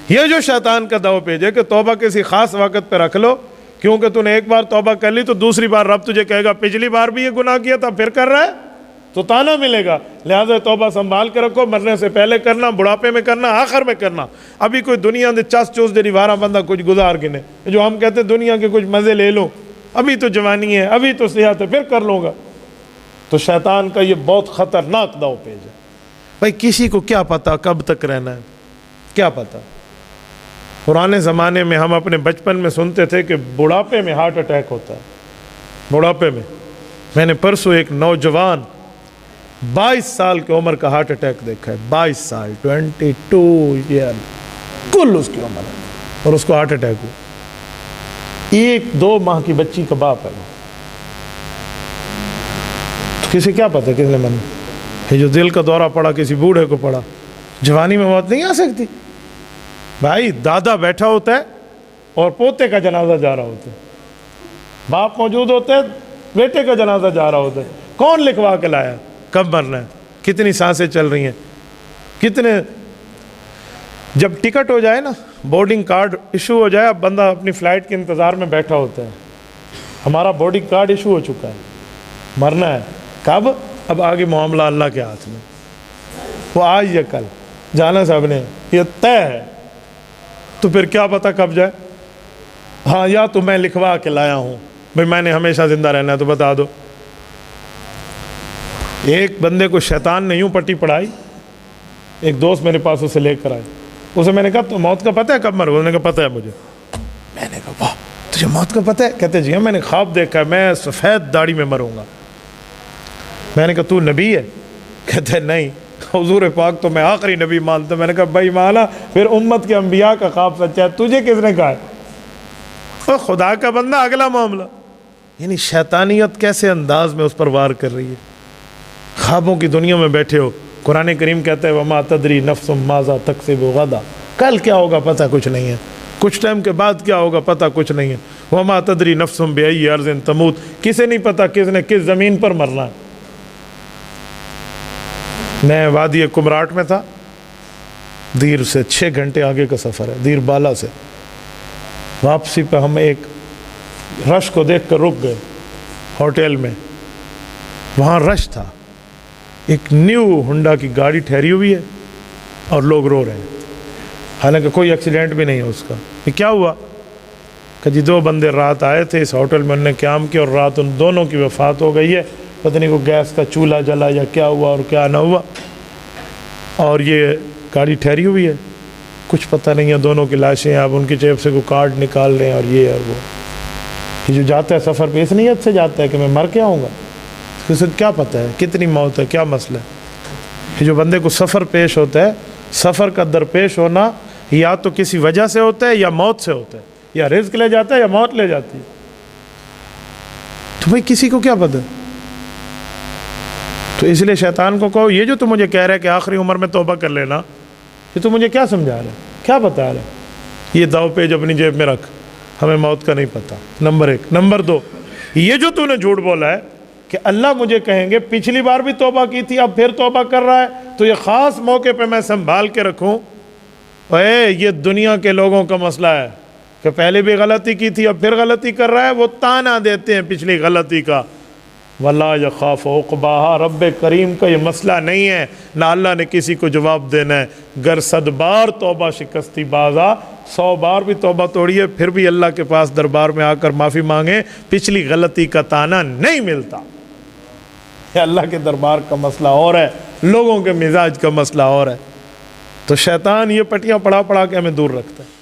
یہ جو شیطان کا دو پیج ہے کہ توبہ کسی خاص وقت پہ رکھ لو، کیونکہ تو نے ایک بار توبہ کر لی تو دوسری بار رب تجھے کہے گا پچھلی بار بھی یہ گناہ کیا تھا پھر کر رہا ہے، تو تانا ملے گا. لہٰذا توبہ سنبھال کے رکھو، مرنے سے پہلے کرنا، بڑھاپے میں کرنا، آخر میں کرنا. ابھی کوئی دنیا دے چس چوس دے وارہ بندہ کچھ گزار گنے، جو ہم کہتے ہیں دنیا کے کچھ مزے لے لو، ابھی تو جوانی ہے، ابھی تو صحت ہے، پھر کر لوں گا. تو شیطان کا یہ بہت خطرناک داؤ پیج ہے. بھائی کسی کو کیا پتا کب تک رہنا ہے، کیا پتا. پرانے زمانے میں ہم اپنے بچپن میں سنتے تھے کہ بڑھاپے میں ہارٹ اٹیک ہوتا ہے. بڑھاپے میں نے پرسوں ایک نوجوان 22 سال کی عمر کا ہارٹ اٹیک دیکھا ہے. 22 سال 22 ایئر کل اس کی عمر ہے، اور اس کو ہارٹ اٹیک ہوا. 1-2 ماہ کی بچی کا باپ ہے. تو کسی کیا پتا کس نے من یہ جو دل کا دورہ پڑا کسی بوڑھے کو پڑا. جوانی میں موت نہیں آ سکتی. بھائی دادا بیٹھا ہوتا ہے اور پوتے کا جنازہ جا رہا ہوتا ہے، باپ موجود ہوتے ہے، بیٹے کا جنازہ جا رہا ہوتا ہے. کون لکھوا کے لایا کب مرنا ہے، کتنی سانسیں چل رہی ہیں، کتنے. جب ٹکٹ ہو جائے نا، بورڈنگ کارڈ ایشو ہو جائے، اب بندہ اپنی فلائٹ کے انتظار میں بیٹھا ہوتا ہے. ہمارا بورڈنگ کارڈ ایشو ہو چکا ہے، مرنا ہے کب، اب آگے معاملہ اللہ کے ہاتھ میں. وہ آج یا کل جانا سب نے، یہ طے ہے. تو پھر کیا پتا کب جائے. ہاں یا تو میں لکھوا کے لایا ہوں بھئی میں نے ہمیشہ زندہ رہنا ہے تو بتا دو. ایک بندے کو شیطان نے یوں پٹی پڑھائی، ایک دوست میرے پاس اسے لے کر آئے. اسے میں نے کہا تو موت کا پتہ ہے کب مرو؟ انہوں نے کہا پتہ ہے مجھے. میں نے کہا واہ تجھے موت کا پتہ ہے؟ کہتے جی ہاں میں نے خواب دیکھا ہے میں سفید داڑھی میں مروں گا. میں نے کہا تو نبی ہے؟ کہتے نہیں حضور پاک تو میں آخری نبی مانتا. میں نے کہا بھائی مانا پھر امت کے انبیاء کا خواب سچا ہے، تجھے کس نے کہا ہے؟ اور خدا کا بندہ اگلا معاملہ. یعنی شیطانیت کیسے انداز میں اس پر وار کر رہی ہے. خوابوں کی دنیا میں بیٹھے ہو. قرآن کریم کہتا ہے وما تدری نفس ماذا تکسب غدا، کل کیا ہوگا پتہ کچھ نہیں ہے، کچھ ٹائم کے بعد کیا ہوگا پتہ کچھ نہیں ہے. وما تدری نفس بأی ارض تموت، کسے نہیں پتہ کس نے کس زمین پر مرنا ہے. میں وادی کمراٹ میں تھا، دیر سے 6 گھنٹے آگے کا سفر ہے، دیر بالا سے. واپسی پہ ہم ایک رش کو دیکھ کر رک گئے ہوٹل میں. وہاں رش تھا، ایک نیو ہنڈا کی گاڑی ٹھہری ہوئی ہے اور لوگ رو رہے ہیں، حالانکہ کوئی ایکسیڈنٹ بھی نہیں ہے اس کا. یہ کیا ہوا کہ جی 2 بندے رات آئے تھے اس ہوٹل میں، انہوں نے قیام کیا اور رات ان دونوں کی وفات ہو گئی ہے. پتہ نہیں کو گیس کا چولہا جلا یا کیا ہوا اور کیا نہ ہوا، اور یہ گاڑی ٹھہری ہوئی ہے، کچھ پتہ نہیں ہے. دونوں کی لاشیں ہیں، اب ان کی جیب سے کوئی کارڈ نکال رہے ہیں اور یہ اور وہ. یہ جو جاتا ہے سفر پہ اس نیت سے جاتا ہے کہ میں مر کے آؤں گا، اسے کیا پتہ ہے کتنی موت ہے، کیا مسئلہ ہے. یہ جو بندے کو سفر پیش ہوتا ہے، سفر کا درپیش ہونا یا تو کسی وجہ سے ہوتا ہے یا موت سے ہوتا ہے، یا رزق لے جاتا ہے یا موت لے جاتی ہے. تو بھائی کسی کو کیا پتہ. تو اس لیے شیطان کو کہو یہ جو تو مجھے کہہ رہا ہے کہ آخری عمر میں توبہ کر لینا، یہ تو مجھے کیا سمجھا رہا ہے، کیا بتا رہا ہے. یہ داؤ پیج اپنی جیب میں رکھ، ہمیں موت کا نہیں پتہ. نمبر 1. نمبر 2، یہ جو تو نے جھوٹ بولا ہے کہ اللہ مجھے کہیں گے پچھلی بار بھی توبہ کی تھی اب پھر توبہ کر رہا ہے، تو یہ خاص موقع پہ میں سنبھال کے رکھوں. اے یہ دنیا کے لوگوں کا مسئلہ ہے کہ پہلے بھی غلطی کی تھی اب پھر غلطی کر رہا ہے، وہ تانا دیتے ہیں پچھلی غلطی کا. وَلَا يَخَافُ عُقْبَاهَا، رب کریم کا یہ مسئلہ نہیں ہے، نہ اللہ نے کسی کو جواب دینا ہے. گر 100 بار توبہ شکستی بازا، 100 بار بھی توبہ توڑیے پھر بھی اللہ کے پاس دربار میں آ کر معافی مانگیں، پچھلی غلطی کا تانا نہیں ملتا. یہ اللہ کے دربار کا مسئلہ اور ہے، لوگوں کے مزاج کا مسئلہ اور ہے. تو شیطان یہ پٹیاں پڑھا پڑھا کے ہمیں دور رکھتا ہے.